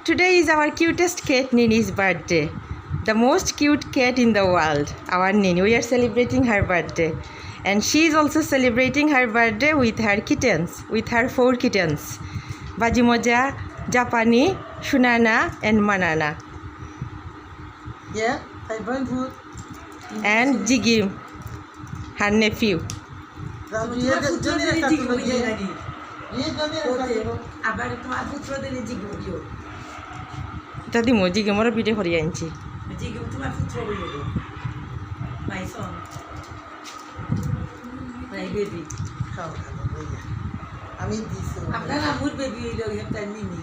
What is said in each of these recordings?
today is our cutest cat Nini's birthday. The most cute cat in the world. Our Nini. We are celebrating her birthday. And she is also celebrating her birthday with her kittens, with her 4 kittens. Bajimoja, Japani, Shunana and Manana. Yeah, I bring food. And Jiggy, her nephew. Tadi mau Jiggy mau video kori anci. My son, my baby. আমি দিছো আপনার আমুর baby হইলো একটা নিনি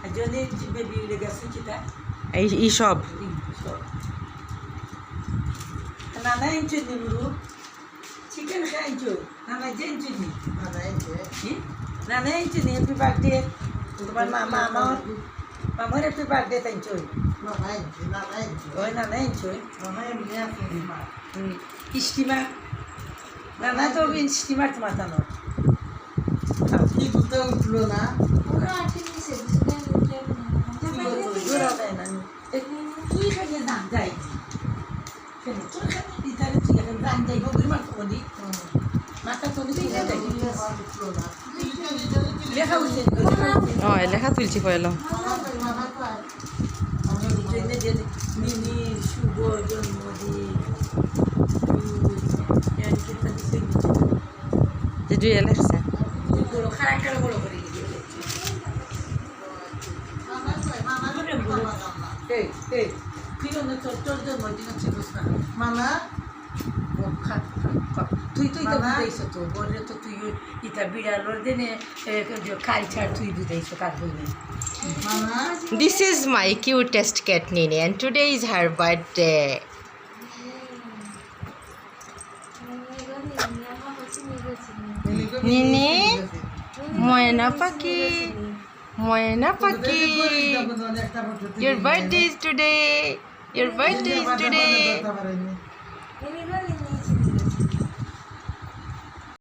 আর জনে baby হইলো গেছে কিটা এই সব নানা ইঞ্চি নিমরু চিকেন খাইছো নানা জেনচি নি নানা ইঞ্চি নি হ্যাপি বার্থডে তোমার মামা মামার হ্যাপি বার্থডে তাইছো নানা ইঞ্চি স্টিমার নানা তো স্টিমার তোমার জানো কি দুটো উঠলো না পুরো আটকে নিছে দুটো দেয় না তুই খালি দাম যাই কেন তুই খালি দিতারে তুই এখন দাম যাই বগরি মাছ কোনি মাথা কোনি তুই যাই উঠলো না লেখা উঠছে লেখা তুলছি কইলাম মিনি শুভ জন্মদিন যে লেখছে খারাপ বড় করে মামা তুই তো বুঝাইছ তো বললে তো তুই ইটা বিড়ালোর দিনে কালচার তুই বুঝাইছ কার বইনে This is my cutest cat Nini and today is her birthday. Nini, Moena Paki, Moena Paki. Your birthday is today. Your birthday is today.